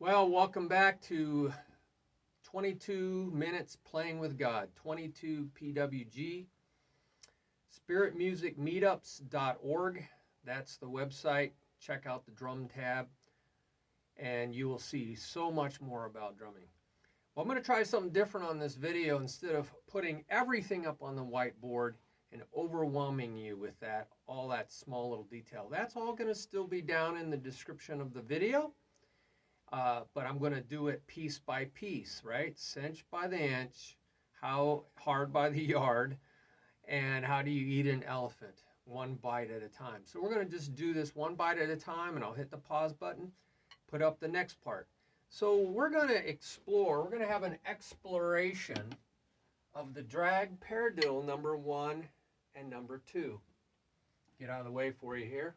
Well, welcome back to 22 Minutes Playing with God, 22 PWG, spiritmusicmeetups.org. That's the website. Check out the drum tab, and you will see so much more about drumming. Well, I'm going to try something different on this video. Instead of putting everything up on the whiteboard and overwhelming you with all that small little detail, that's all going to still be down in the description of the video. But I'm going to do it piece by piece, right? Cinch by the inch, how hard by the yard, and how do you eat an elephant? One bite at a time. So we're going to just do this one bite at a time, and I'll hit the pause button, put up the next part. So we're going to explore, we're going to have an exploration of the drag paradiddle number 1 and number 2. Get out of the way for you here.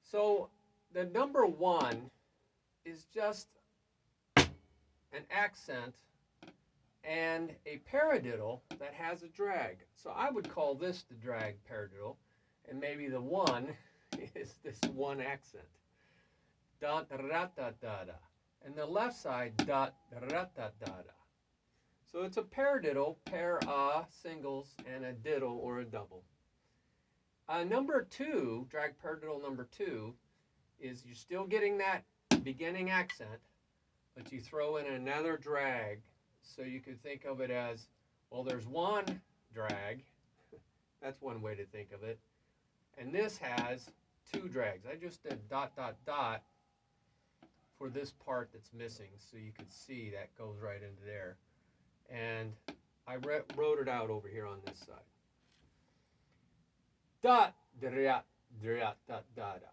So the number 1 is just an accent and a paradiddle that has a drag. So I would call this the drag paradiddle, and maybe the 1 is this one accent. Da da da da da da. And the left side, da da da da da da. So it's a paradiddle, singles, and a diddle or a double. Number 2, drag paradiddle number 2, is you're still getting that beginning accent, but you throw in another drag. So you could think of it as, well, there's one drag. That's one way to think of it. And this has 2 drags. I just did dot, dot, dot for this part that's missing, so you could see that goes right into there. And I wrote it out over here on this side. Dot, da, da, da, da, da, da.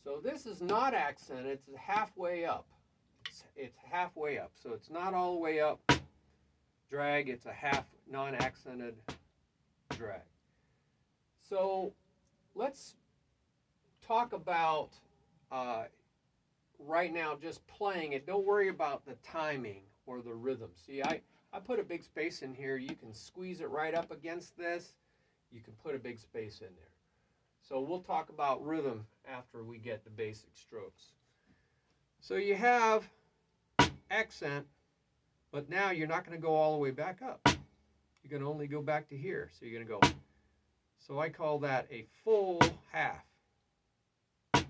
So this is not accented, it's halfway up. It's halfway up, so it's not all the way up drag, it's a half non-accented drag. So let's talk about right now just playing it. Don't worry about the timing or the rhythm. See, I put a big space in here. You can squeeze it right up against this. You can put a big space in there. So we'll talk about rhythm after we get the basic strokes. So you have accent, but now you're not going to go all the way back up. You're going to only go back to here. So you're going to go. So I call that a full half. So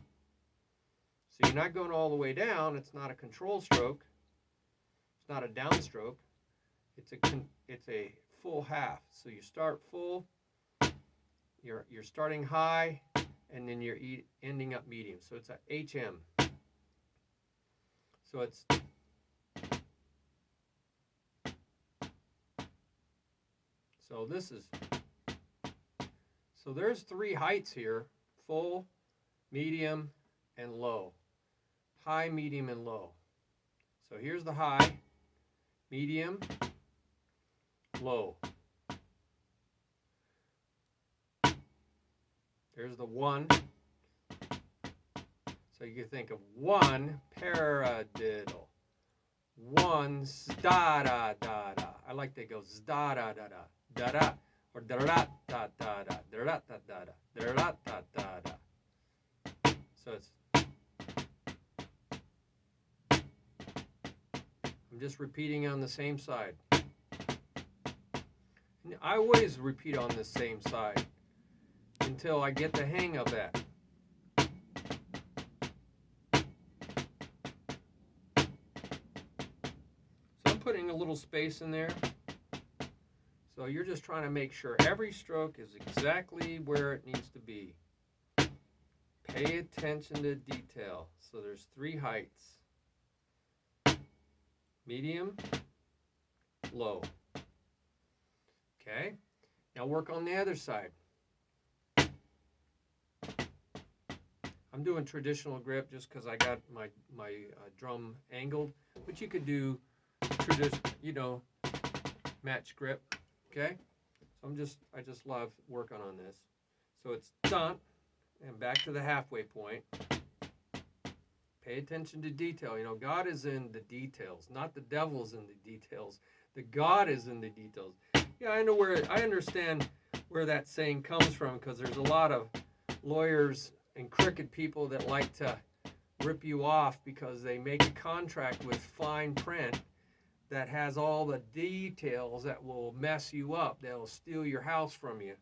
you're not going all the way down. It's not a control stroke. It's not a downstroke. It's a full half. So you start full. You're starting high, and then you're ending up medium. So it's a HM. So it's so there's 3 heights here: full, medium, and low. High, medium, and low. So here's the high, medium, low. There's the 1. So you can think of 1 paradiddle. 1 da da da da. I like that it goes da da da da da da or da da da da da da da da da da da da da da. So it's I'm just repeating on the same side. I always repeat on the same side until I get the hang of that. So I'm putting a little space in there. So you're just trying to make sure every stroke is exactly where it needs to be. Pay attention to detail. So there's 3 heights. Medium, low. Okay, now work on the other side. I'm doing traditional grip just because I got my drum angled, but you could do traditional, match grip. Okay, so I just love working on this. So it's done, and back to the halfway point. Pay attention to detail. God is in the details, not the devil's in the details. The God is in the details. Yeah, I understand where that saying comes from, because there's a lot of lawyers and crooked people that like to rip you off because they make a contract with fine print that has all the details that will mess you up. They'll steal your house from you.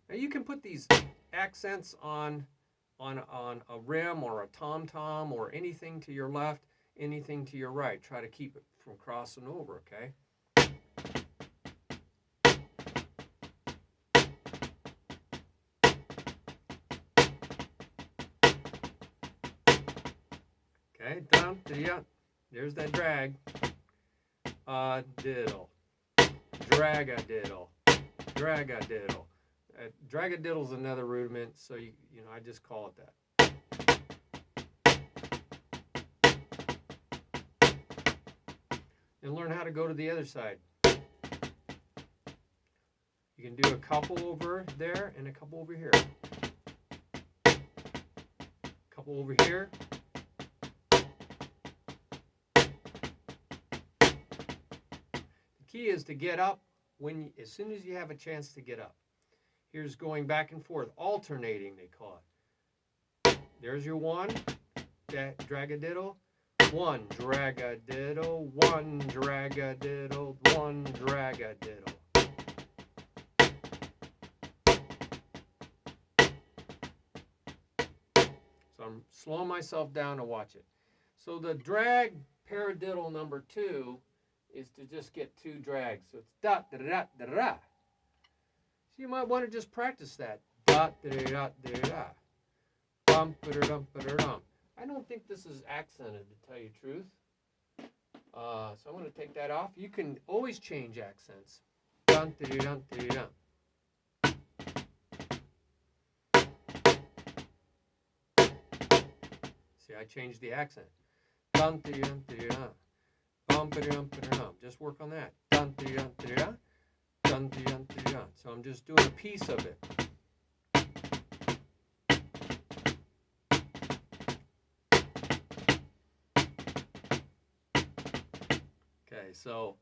Now you can put these accents on a rim or a tom-tom or anything to your left, anything to your right. Try to keep it from crossing over, okay? Okay, down, there's that drag. Diddle. Drag-a-diddle. Drag-a-diddle. Drag-a-diddle is another rudiment, so you know, I just call it that. And learn how to go to the other side. You can do a couple over there and a couple over here. A couple over here. The key is to get up as soon as you have a chance to get up. Here's going back and forth, alternating, they call it. There's your one, drag-a-diddle. One, drag-a-diddle, one, drag-a-diddle, one, drag-a-diddle. So I'm slowing myself down to watch it. So the drag paradiddle number 2 is to just get 2 drags. So it's da-da-da-da-da. So you might want to just practice that. Da-da-da-da-da. Bum-ba-da-dum-ba-da-dum. I don't think this is accented, to tell you the truth. So I'm going to take that off. You can always change accents. Dun-da-da-dun-da-da-dun. See, I changed the accent. Dun-da-dun-da-da-dun. Bum-ba-da-dum-ba-da-dum. Just work on that. Dun-da-dun-da-da-dun. Dun-da-dun-da-dun. So I'm just doing a piece of it. Okay, so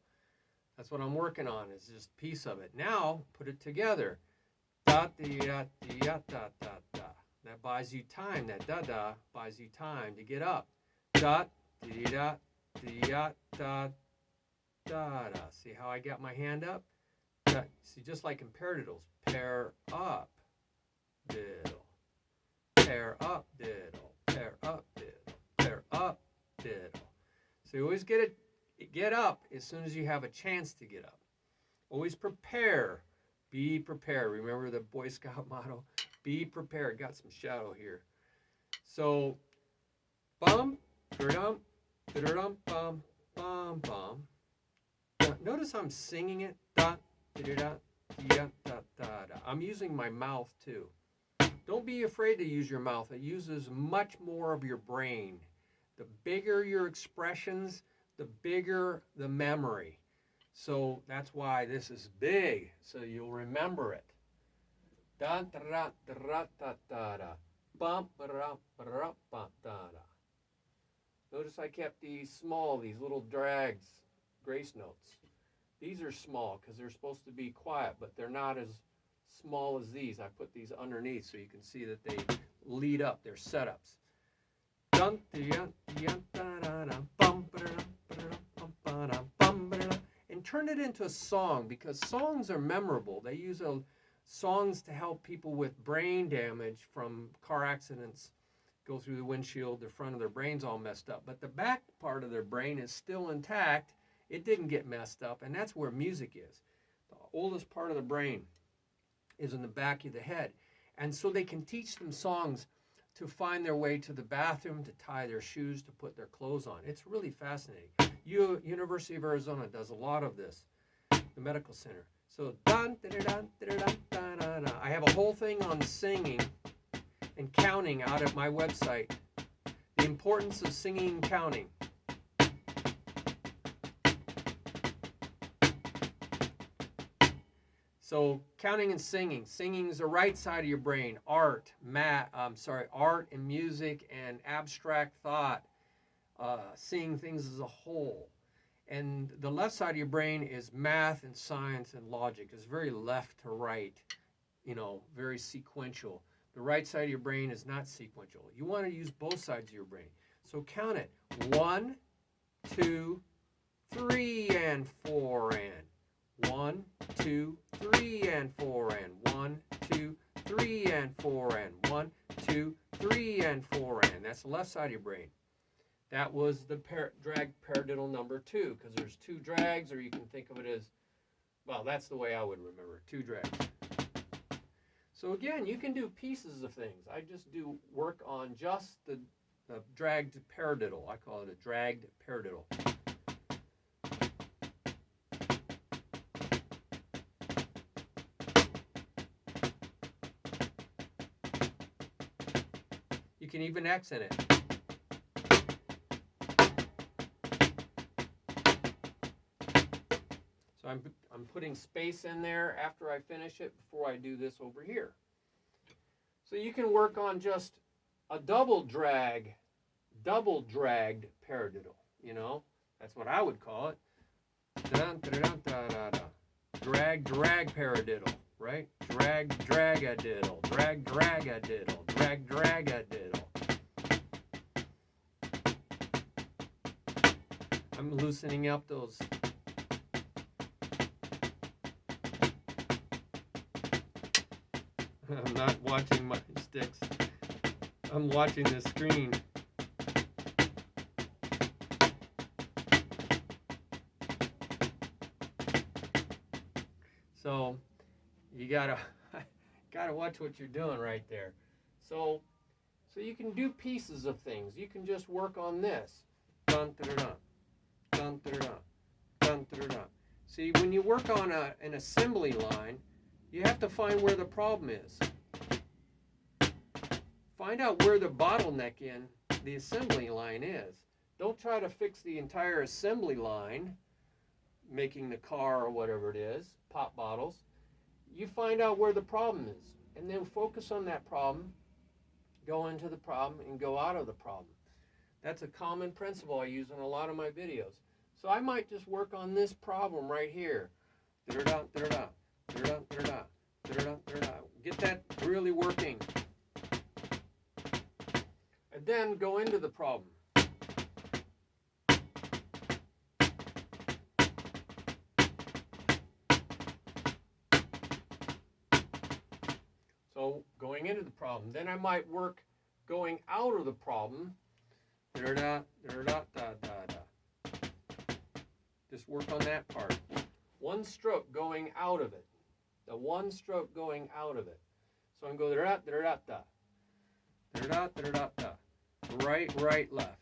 that's what I'm working on, is just a piece of it. Now, put it together. Da-da-da-da-da-da-da. That buys you time. That da-da buys you time to get up. Da-da-da-da-da-da-da. See how I got my hand up? See, just like in paradiddles. Pair up, diddle. Pair up, diddle. Pair up, diddle. Pair up, diddle. So you always get up as soon as you have a chance to get up. Always prepare. Be prepared. Remember the Boy Scout motto? Be prepared. Got some shadow here. So, bum, da-dum, da-dum, bum, bum, bum. Notice I'm singing it. Da, da-da, da, da, da, da. I'm using my mouth too. Don't be afraid to use your mouth. It uses much more of your brain. The bigger your expressions, the bigger the memory. So that's why this is big, so you'll remember it. Da da da da da da da. Bum ba da ba da da. Notice I kept these small, these little drags, grace notes. These are small because they're supposed to be quiet, but they're not as small as these. I put these underneath so you can see that they lead up. They're setups. Dun dun dun da da. Bum ba da bum ba da bum ba da. And turn it into a song, because songs are memorable. They use songs to help people with brain damage from car accidents. Go through the windshield, the front of their brain's all messed up, but the back part of their brain is still intact. It didn't get messed up, and that's where music is. The oldest part of the brain is in the back of the head. And so they can teach them songs to find their way to the bathroom, to tie their shoes, to put their clothes on. It's really fascinating. University of Arizona does a lot of this, the medical center. So, dun, da, da, da, da, da, da, da. I have a whole thing on singing and counting out at my website. The importance of singing and counting. So, counting and singing. Singing is the right side of your brain. Art and music and abstract thought. Seeing things as a whole. And the left side of your brain is math and science and logic. It's very left to right, very sequential. the right side of your brain is not sequential. You want to use both sides of your brain. So count it. 1, 2, 3, and 4, and 1, 2, 3, and 4, and 1, 2, 3, and 4, and 1, 2, 3, and 4, and. That's the left side of your brain. That was the drag paradiddle number 2, because there's 2 drags, or you can think of it as, well, that's the way I would remember it, 2 drags. So again, you can do pieces of things. I just do work on just the dragged paradiddle. I call it a dragged paradiddle. You can even accent it. So I'm putting space in there after I finish it before I do this over here. So you can work on just a double dragged paradiddle, you know? That's what I would call it. Drag paradiddle, right? Drag-a-diddle, drag-a-diddle, drag-a-diddle. I'm loosening up those. I'm not watching my sticks. I'm watching the screen. So you gotta watch what you're doing right there. So you can do pieces of things. You can just work on this. Dun da da dun da da dun da da. See, when you work on an assembly line, you have to find where the problem is. Find out where the bottleneck in the assembly line is. Don't try to fix the entire assembly line, making the car or whatever it is, pop bottles. You find out where the problem is, and then focus on that problem, go into the problem, and go out of the problem. That's a common principle I use in a lot of my videos. So I might just work on this problem right here. Da-da-da, da-da-da. Get that really working. And then go into the problem. So going into the problem. Then I might work going out of the problem. Just work on that part. One stroke going out of it. The one stroke going out of it. So I'm going da-da-da-da-da. Da-da-da-da-da-da. Right, left.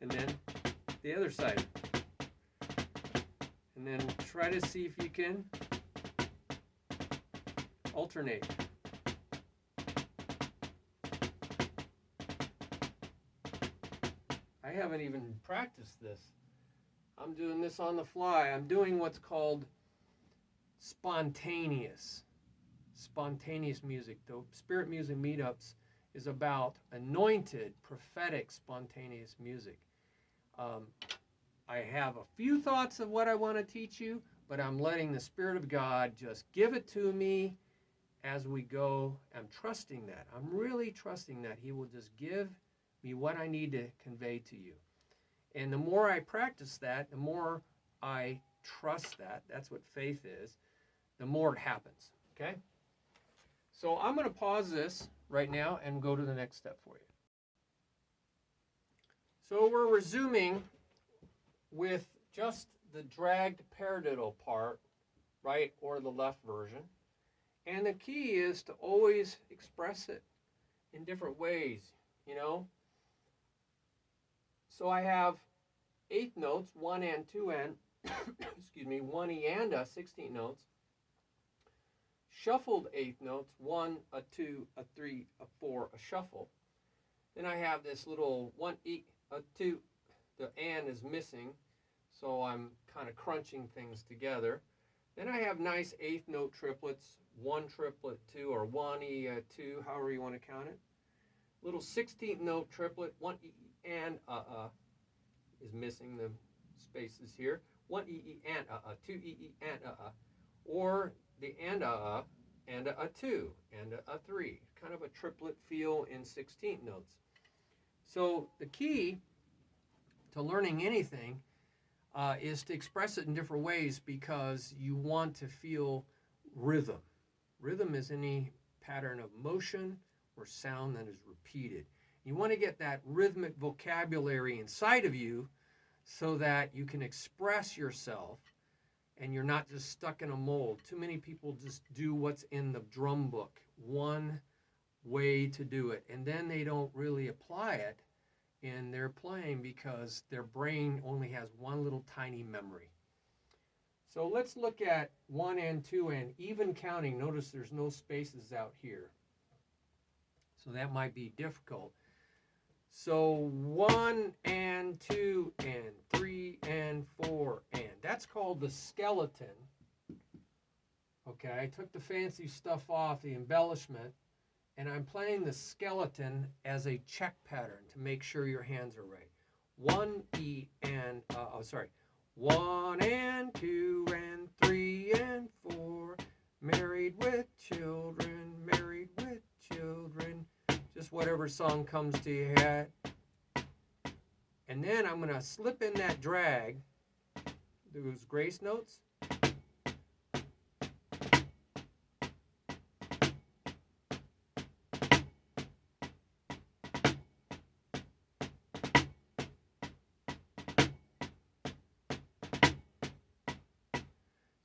And then the other side. And then try to see if you can alternate. I haven't even practiced this. I'm doing this on the fly. I'm doing what's called spontaneous music. The Spirit Music Meetups is about anointed, prophetic, spontaneous music. I have a few thoughts of what I want to teach you, but I'm letting the Spirit of God just give it to me as we go. I'm trusting that. I'm really trusting that He will just give me what I need to convey to you. And the more I practice that, the more I trust that, that's what faith is, the more it happens, okay? So I'm going to pause this right now and go to the next step for you. So we're resuming with just the dragged paradiddle part, right, or the left version. And the key is to always express it in different ways, you know? So I have eighth notes, 1 and 2 and, excuse me, 1 E and a 16th notes. Shuffled eighth notes, 1, a 2, a 3, a 4, a shuffle. Then I have this little 1 E, a 2, the and is missing, so I'm kind of crunching things together. Then I have nice eighth note triplets, 1 triplet 2, or 1 E 2, however you want to count it. Little 16th note triplet, 1 E and is missing the spaces here. 1 E and 2 E and or the and a 2, and a 3, kind of a triplet feel in 16th notes. So the key to learning anything is to express it in different ways, because you want to feel rhythm. Rhythm is any pattern of motion or sound that is repeated. You want to get that rhythmic vocabulary inside of you so that you can express yourself and you're not just stuck in a mold. Too many people just do what's in the drum book, one way to do it, and then they don't really apply it in their playing because their brain only has one little tiny memory. So let's look at 1 and 2 and even counting. Notice there's no spaces out here, so that might be difficult. So 1 and 2 and 3 and 4 and. That's called the skeleton. Okay, I took the fancy stuff off, the embellishment, and I'm playing the skeleton as a check pattern to make sure your hands are right. 1 E and 1 and 2 and 3 and 4. Married with children, married with children. Just whatever song comes to your head. And then I'm going to slip in that drag, those grace notes.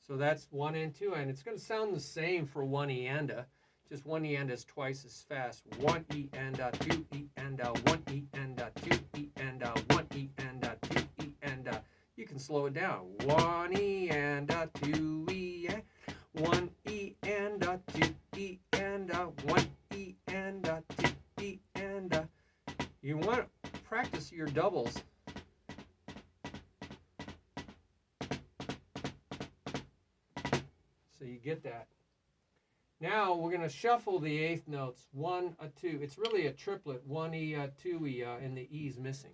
So that's 1 and 2, and it's going to sound the same for 1 E and a. Just 1 E and a is twice as fast. 1 E and a, 2 E and a, 1 E and a, 2 E and a, 1 E and a, 2 E and a. You can slow it down. 1 E and a, 2 E, 1 E and a, 2 E and a, 1 E and a, 2 E and a. You want to practice your doubles. So you get that. Now we're going to shuffle the eighth notes. 1, a 2. It's really a triplet. 1 E, 2 E, and the E is missing.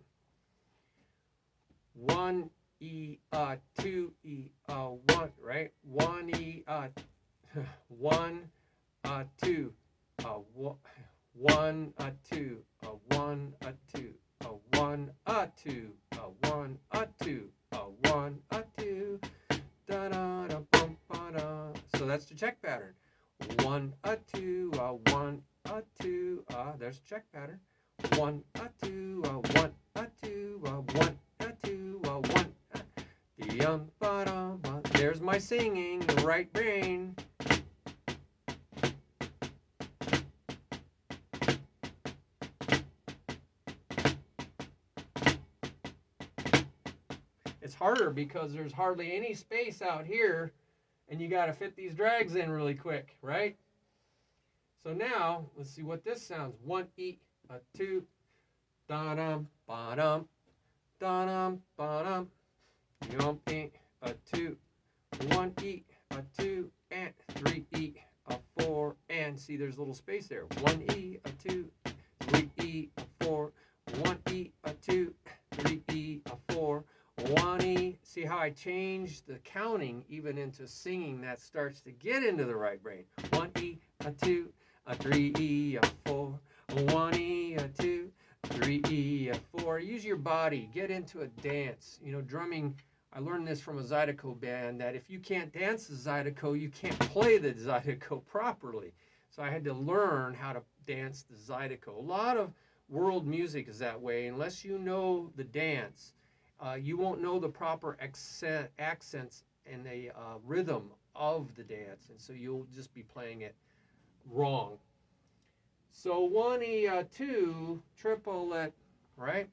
1 E, 2 E, 1, right? 1 E, 1, 2, 1, 2, 1, 2, 1, 2, 1, 2, 1, 2. Da da da bum ba da. So that's the check pattern. 1, 2, 1, 2. There's a check pattern. 1, 2, 1, 2, 1, 2, 1. Ba da ba. There's my singing, the right brain. It's harder because there's hardly any space out here, and you got to fit these drags in really quick, right? So now, let's see what this sounds. 1 E, 2, da-dum, ba-dum, da-dum, ba-dum, yum, E, 2, 1 E, 2, and 3 E, 4, and see there's a little space there. 1 E, 2, 3 E, 4, 1 E, 2, 3 E, 4, 1 E. See how I changed the counting even into singing? That starts to get into the right brain. 1 E, 2, 3 E, 4. 1 E, 2, 3 E, 4. Use your body. Get into a dance. You know, drumming, I learned this from a Zydeco band, that if you can't dance the Zydeco, you can't play the Zydeco properly. So I had to learn how to dance the Zydeco. A lot of world music is that way. Unless you know the dance, you won't know the proper accents and the rhythm of the dance, and so you'll just be playing it wrong. So 1 E, 2, triplet, right?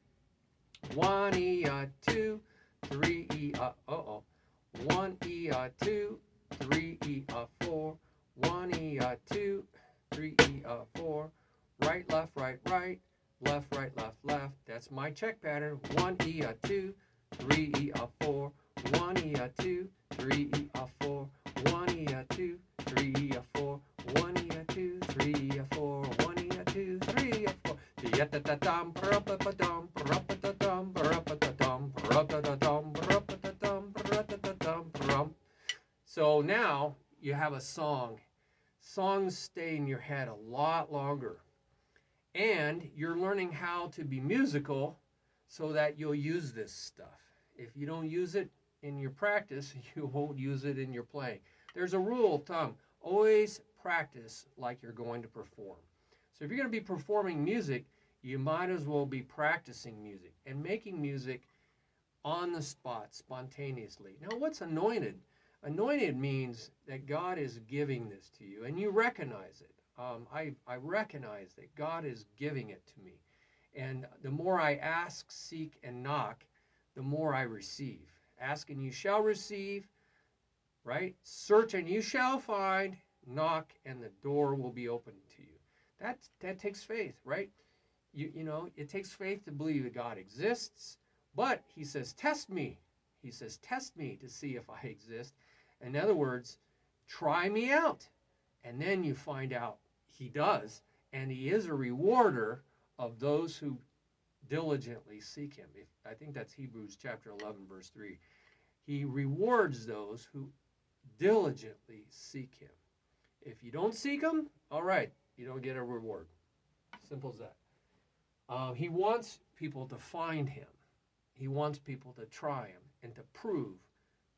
1 E, 2, 3 E, 1 E, 2, 3 E, 4. 1 E, 2, 3 E, 4. Right, left, right, right. Left, right, left, left. That's my check pattern. 1 E, 2, 3 E, 4. 1 E, 2, 3 E, 4. 1 E, 2, 3 E, 4. 1 E, 2, 3 E, 4. 1 E, 2, 3 E, 4. Yat-ta-ta-dum, pa-ra-pa-pa-dum, pa-ra-pa-ta-dum, pa-ra-pa-ta-dum, pa-ra-ta-ta-dum, pa-ra-pa-ta-dum, pa-ra-ta-ta-dum, pa-rum. So now you have a song. Songs stay in your head a lot longer. And you're learning how to be musical so that you'll use this stuff. If you don't use it in your practice, you won't use it in your playing. There's a rule of thumb. Always practice like you're going to perform. So if you're going to be performing music, you might as well be practicing music and making music on the spot, spontaneously. Now, what's anointed? Anointed means that God is giving this to you, and you recognize it. I recognize that God is giving it to me. And the more I ask, seek, and knock, the more I receive. Ask and you shall receive, right? Search and you shall find. Knock and the door will be opened to you. That takes faith, right? You know, it takes faith to believe that God exists, but he says, test me. He says, test me to see if I exist. In other words, try me out. And then you find out he does, and he is a rewarder of those who diligently seek him. I think that's Hebrews chapter 11, verse 3. He rewards those who diligently seek him. If you don't seek him, all right, you don't get a reward. Simple as that. He wants people to find him. He wants people to try him and to prove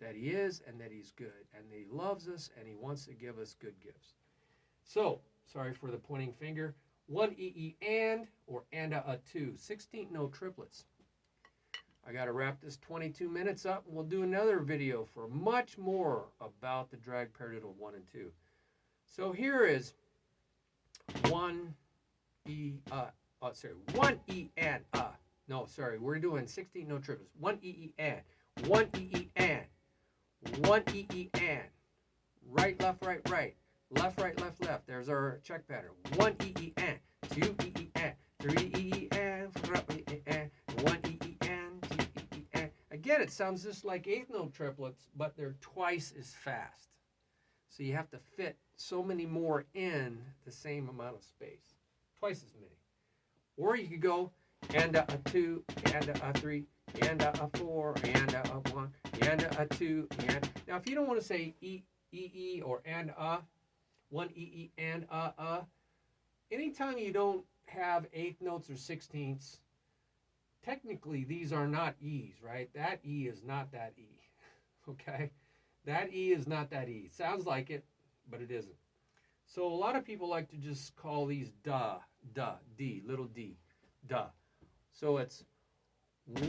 that he is and that he's good and that he loves us and he wants to give us good gifts. So, sorry for the pointing finger. 1 E and or and a 2. 16th note triplets. I got to wrap this 22 minutes up, and we'll do another video for much more about the drag paradiddle 1 and 2. So here is 1 E 1 E and No, sorry, we're doing 16 note triplets. 1 E and 1 E and 1 E and right, left, right, right. Left, right, left, left. There's our check pattern. 1 E and 2 E and 3 E and 4 E and 1 E and 2 E and. Again, it sounds just like eighth note triplets, but they're twice as fast. So you have to fit so many more in the same amount of space. Twice as many. Or you could go and a 2 and a 3 and a 4 and a 1 and a 2 and. Now, if you don't want to say E or and 1 E and anytime you don't have eighth notes or sixteenths, technically these are not E's, right? That E is not that E, okay? That E is not that E. Sounds like it, but it isn't. So a lot of people like to just call these D, little d, duh. So it's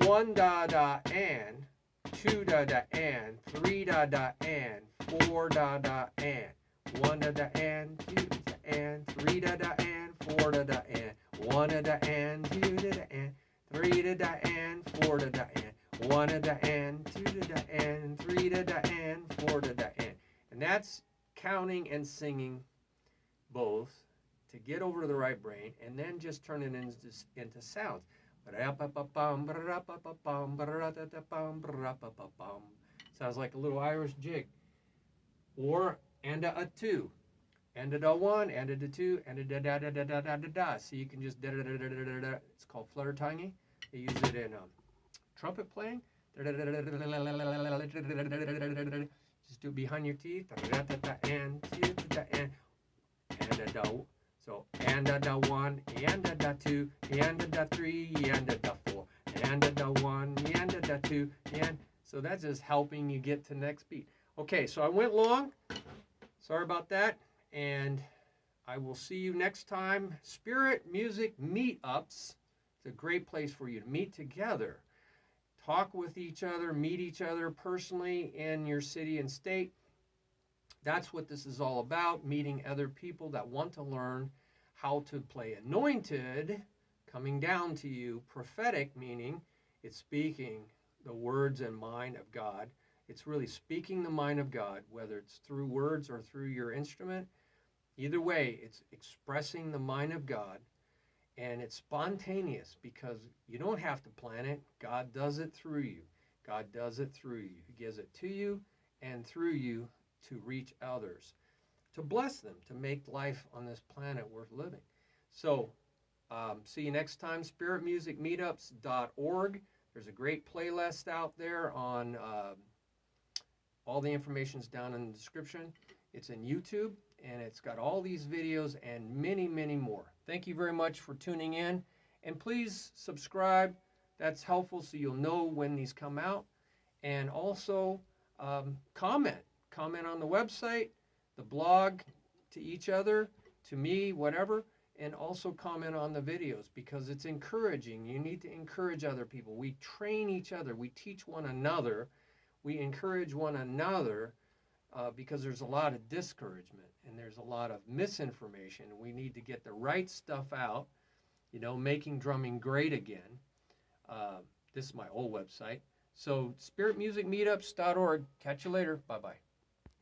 1 da da and, 2 da da and, 3 da da and, 4 da da and. 1 da da and, 2 da da and, 3 da da and, 4 da da and, 1 da da and, 2 da da and, 3 da da and, 4 da da and, 1 da da and, 2 da da and, 3 da da and, 4 da da and. And that's counting and singing both to get over to the right brain, and then just turn it into sounds. Sounds like a little Irish jig. Or and a 2, and a 1, and a 2, and a da da da da da da da da. So you can just da da da da da da. It's called flutter tonguing. They use it in trumpet playing. Just do it behind your teeth. And a da. So and a da 1, and a da 2, and a da 3, and a da 4, and a da 1, and a da 2, and so that's just helping you get to the next beat. Okay, so I went long. Sorry about that, and I will see you next time. Spirit Music Meetups. It's a great place for you to meet together, talk with each other, meet each other personally in your city and state. That's what this is all about, meeting other people that want to learn how to play anointed, coming down to you. Prophetic, meaning it's speaking the words and mind of God. It's really speaking the mind of God, whether it's through words or through your instrument. Either way, it's expressing the mind of God, and it's spontaneous because you don't have to plan it. God does it through you. God does it through you. He gives it to you and through you to reach others, to bless them, to make life on this planet worth living. So, see you next time, spiritmusicmeetups.org. There's a great playlist out there on all the information's down in the description. It's in YouTube, and it's got all these videos and many, many more. Thank you very much for tuning in, and please subscribe. That's helpful so you'll know when these come out. And also comment on the website, the blog, to each other, to me, whatever. And also comment on the videos, because it's encouraging. You need to encourage other people. We train each other. We teach one another. We encourage one another because there's a lot of discouragement and there's a lot of misinformation. We need to get the right stuff out, you know, making drumming great again. This is my old website. So spiritmusicmeetups.org. Catch you later. Bye-bye.